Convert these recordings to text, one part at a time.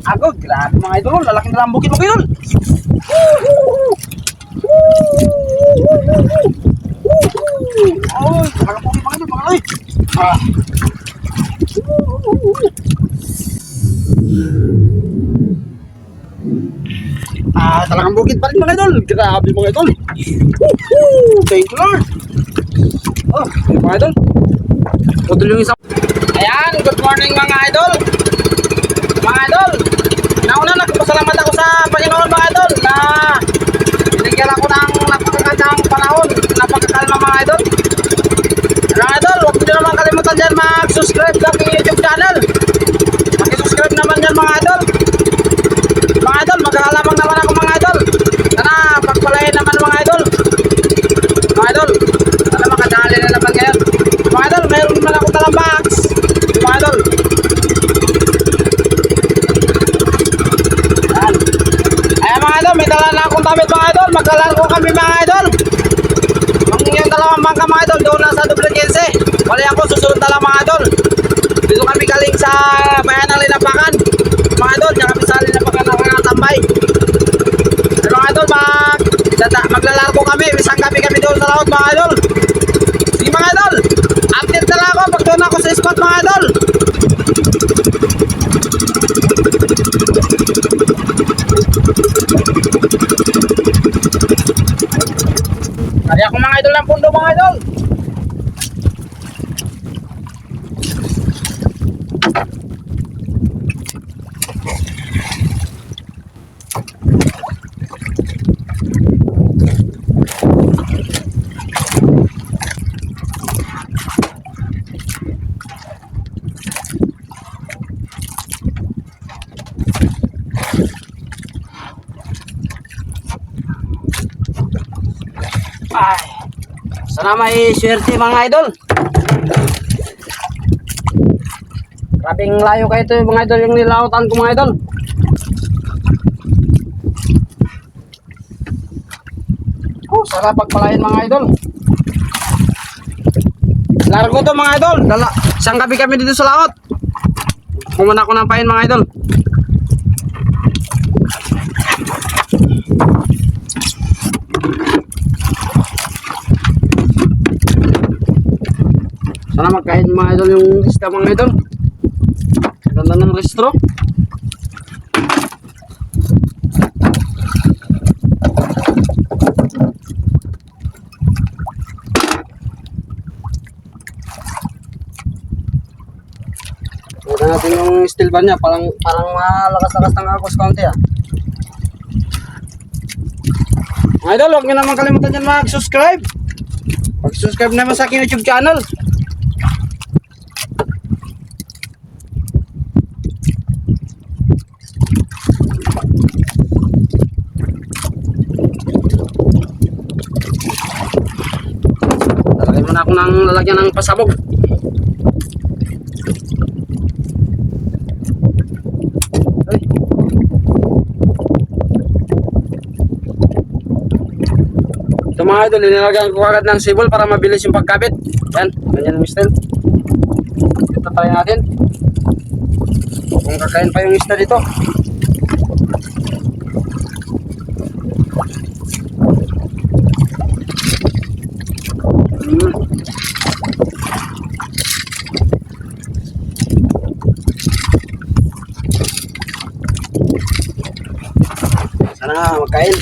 Ako, grabe mga idol. Lalaking na lang bukid mo kayo. Ay, talagang bukid mga idol. Mga idol. Talagang bukid pa rin mga idol. Grabe mga idol. Thank you Lord. Oh, mga idol. Putol yung isa. Ayan, good morning mga idol. Mga idol, nauna nagpasalamat ako sa Panginoon mga idol na binigyan ako ng napakagandang panahon, napakakalma mga idol. Mga idol, huwag nyo naman kalimutan dyan mag-subscribe sa aking YouTube channel. Mag-subscribe naman dyan mga idol. Mga idol, maghahalamang naman ako mga idol. Sana pagpalain naman mga idol. Mga idol, sana makadali na naman ngayon. Mga idol, mayroon naman ako talang box. Mga idol, may dala na akong damit mga idol. Maglalaro kami mga idol. Yung dalawang bangka mga idol doon na sa Dupliquense. Wala ako, susunod na lang mga idol. Dito kami galing sa bayan ng Linapakan mga idol. Diyan kami sa Linapakan nakakatambay. Mga idol, maglalaro kami. Isang gabi kami doon sa laot mga idol. Sige mga idol, update na lang ako pag doon ako sa spot mga idol. Kaya ako mga idol ng pundo mga idol. Ay, sana may swerte mga idol. Grabing layo kayo ito mga idol, yung nilautan ko mga idol. Oh, sana pagpalain mga idol. Largo to mga idol. Isang gabi kami dito sa laot. Kumuna ko ng pain mga idol. Sana magkain mga idol yung isda mga idol. Ganda ng restro. Tignan natin yung steel bar niya. Parang malakas-lakas ng agos konti ah. Mga idol, huwag nyo naman kalimutan dyan mag-subscribe. Mag-subscribe naman sa aking YouTube channel. Lalagyan mo na ako ng lalagyan ng pasabog. Ay. Ito mga idol, inilagyan ko agad ng sibol para mabilis yung pagkabit. Yan, ganyan yung style. Ito try natin kung kakain pa yung isda dito. Sana nga magkain.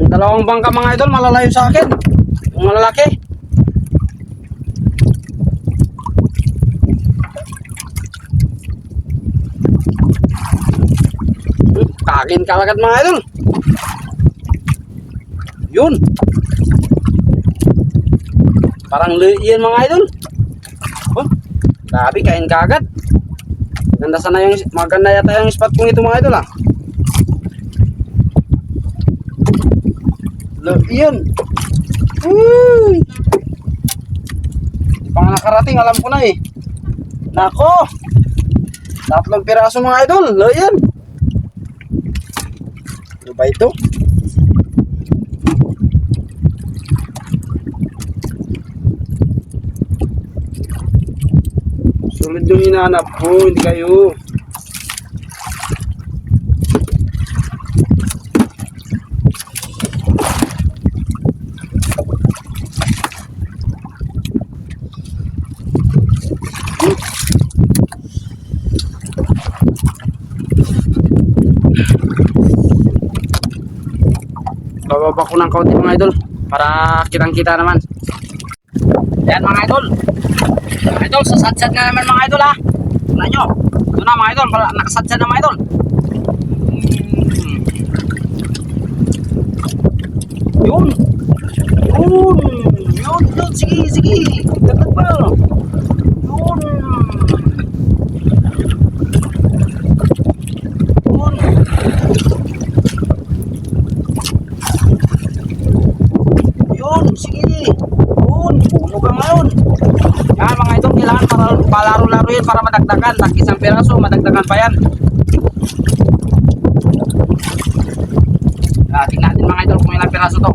Dalawang bangka mga idol malalayo sa akin. Yung malalaki. Kakin kalagat mga idol. Yun. Parang yan mga idol. Oh, grabe, kain kagad. Maganda yata yung spot kong ito mga idol ah. Yun. Uy. Di pa nga nakarating, alam ko na eh. Nako. 3 piraso mga idol. Yan. Ano ba ito? Tulad yung hinahanap ko, hindi kayo. Bababa ko ng kaunti mga idol para kitang-kita naman. Yan mga idol. Mga idol, sasadsad na naman mga idol ha. Tignan nyo. Ito na mga idol, nakasadsad na mga idol. Yun. Yun. Yun. Yun. Sige, sige. Dapat pa. Yun. Yun. Yun. Sige. Yun. Puno ka ngayon. Yan mga idol, kailangan para palaro-laro yan para madagdagan. Tag isang piraso, madagdagan pa yan. Tingnan natin mga idol kung ilang piraso to.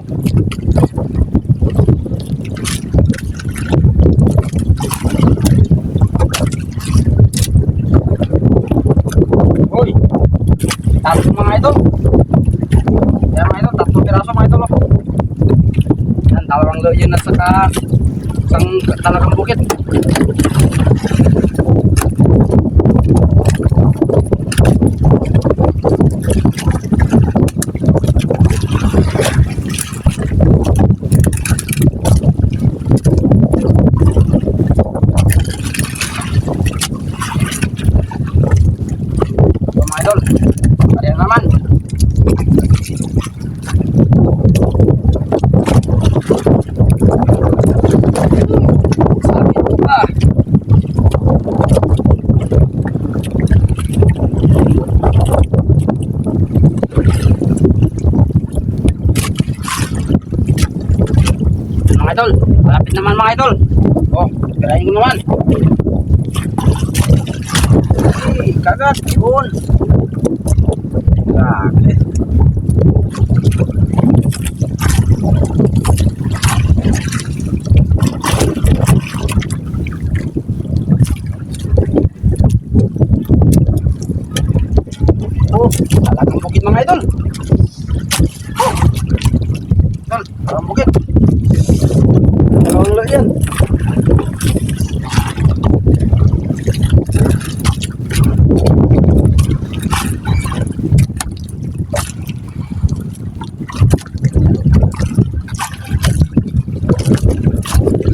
Uy, tatlo mga idol. Yan mga idol, tatlo piraso mga idol. Yan, dalawang loyan at saka isang talagang bukit. Mga idol, malapit naman mga idol. Oh, pirahin ko naman. Hey, kagat, yun. Grabe. Oh, talagang bukit mga idol. Oh, idol, talagang bukit. Dalawang lo yan.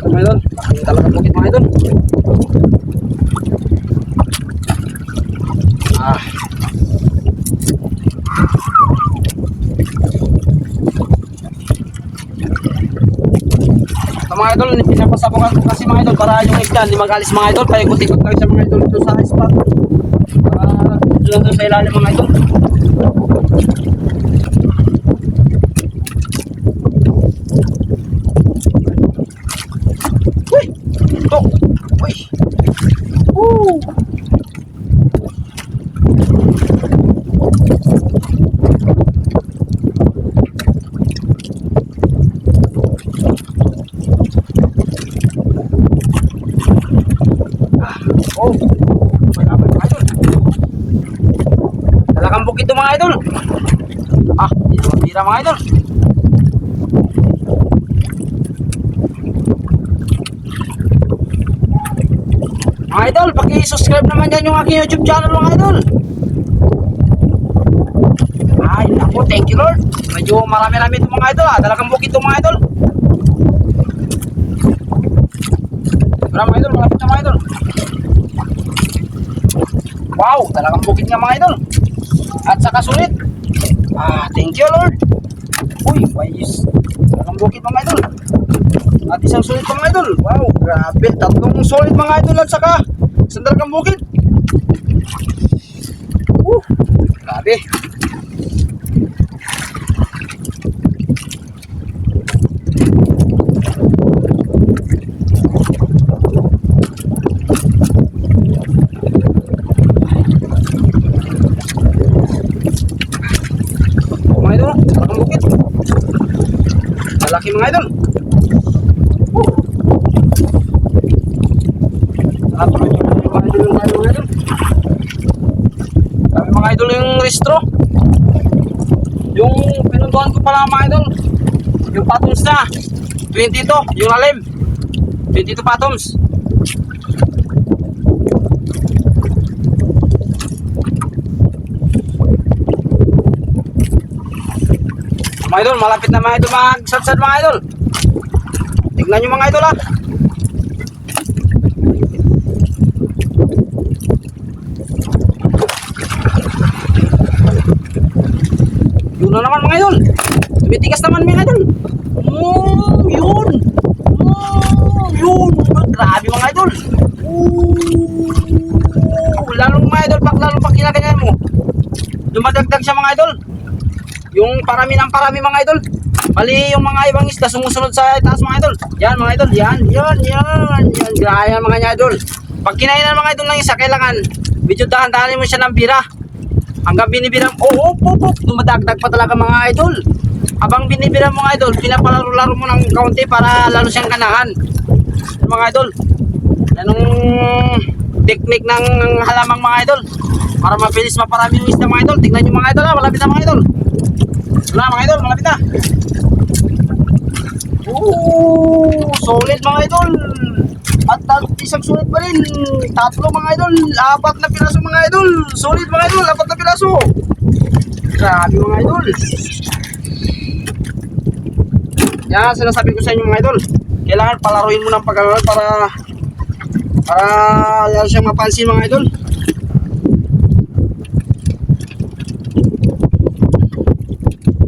Mga idol, talagang bukit mga idol. Mga idol, pinapasabukan ko kasi mga idol para yung isda hindi mag-alis mga idol. Kaya ikot-ikot lang siya mga idol dito sa spot para dito lang sa ilalim mga idol. Uy! Ito! Uy! Woo! Oh, malapit mga idol. Talagang bukid ito mga idol. Hindi naman tira mga idol. Mga idol, paki-subscribe naman dyan yung aking YouTube channel mga idol. Ay, ako, thank you Lord. Medyo marami-rami ito mga idol. Talagang bukid ito mga idol. Mga idol, malapit na mga idol. Wow, talagang bukid nga mga idol. At saka sulit. Thank you Lord. Uy, wais. Talagang bukid mga idol. At isang sulit mga idol. Wow, grabe. Tatlong sulit mga idol at saka isang talagang bukid. Grabe. Malaki mga idol. Mga idol. restro. Yung pinuntuhan ko pala mga idol, yung patums na 22, yung lalim 22 patums. Mga idol, malapit na mga idol magsadsad mga idol. Tignan nyo mga idol ha. Yun na naman mga idol. Tumitigas naman mga idol. Yun. Yun. Grabe mga idol. Lalong mga idol, lalong pag kinaganyan mo, dumadagdag siya mga idol. Yung parami ng parami mga idol. Mali yung mga ibang isda sumusunod sa taas mga idol. Yan mga idol. Yan. Grabe mga idol. Pag kinainan mga idol ng isa, kailangan medyo dahan-dahanin mo siya ng bira. Hanggang binibiram, dumadagdag pa talaga mga idol. Habang binibiram mo mga idol, pinapalaro-laro mo ng kaunti para lalo siyang ganahan. Mga idol, anong teknik ng halamang mga idol para mabilis maparami yung isda mga idol. Tingnan nyo mga idol ha, malapit na mga idol. Wala mga idol, malapit na. Solid mga idol. At isang sulit pa rin. Tatlo mga idol. 4 na piraso mga idol. Solid mga idol. 4 na piraso. Grabe mga idol. Yan, sinasabi ko sa inyo mga idol. Kailangan palaruin mo ng pag-aaral para lalo siyang mapansin mga idol.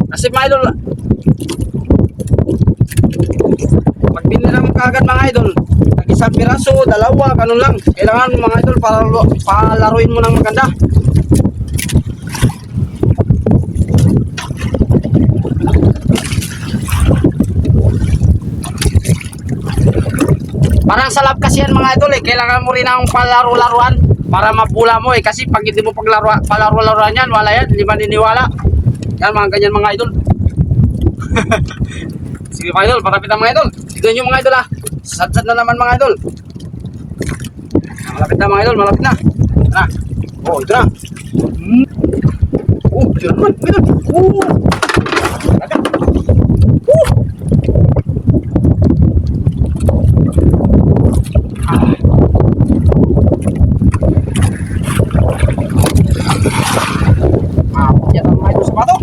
Kasi mga idol, pag biniram ka agad mga idol, isang piraso, dalawa, ganun lang. Kailangan mga idol palaruin mo ng maganda. Parang salap kasi yan mga idol eh. Kailangan mo rin ang palaro-laruan para mapula mo eh. Kasi pag hindi mo palaro-laruan yan, wala yan, hindi maniniwala. Yan mga ganyan mga idol. Sige mga idol, parapit ang mga idol. Tignan nyo mga idol ha. Sadsad na naman mga idol. Malapit na mga idol, malapit na. Na. Ito na. Ito na naman mga idol. Yan ang mga idol sa bato.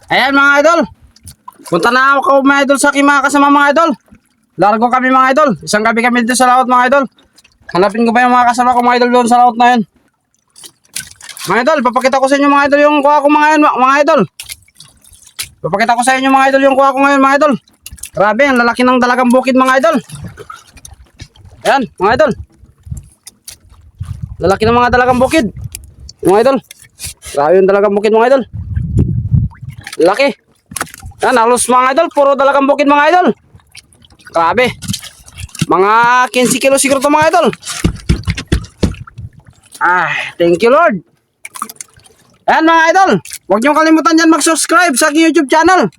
Ayan mga idol, punta na ako mga idol sa aking mga kasama mga idol. Largo kami mga idol, isang gabi kami dito sa laot mga idol. Hanapin ko pa yung mga kasama ko mga idol doon sa laot na yun. Mga idol, papakita ko sa inyo mga idol yung kuha ko mga idol. Papakita ko sa inyo mga idol yung kuha ko ngayon mga idol. Grabe, ang lalaki ng dalagang bukid mga idol. Ayan mga idol, lalaki ng mga dalagang bukid mga idol. Grabe yung dalagang bukid mga idol. Laki. Yan, halos mga idol, puro dalagang bukid mga idol. Grabe. Mga 15 kilo siguro to mga idol. Thank you Lord. Ayan mga idol, huwag niyong kalimutan dyan mag-subscribe sa aking YouTube channel.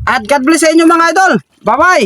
At God bless sa inyo mga idol. Bye bye.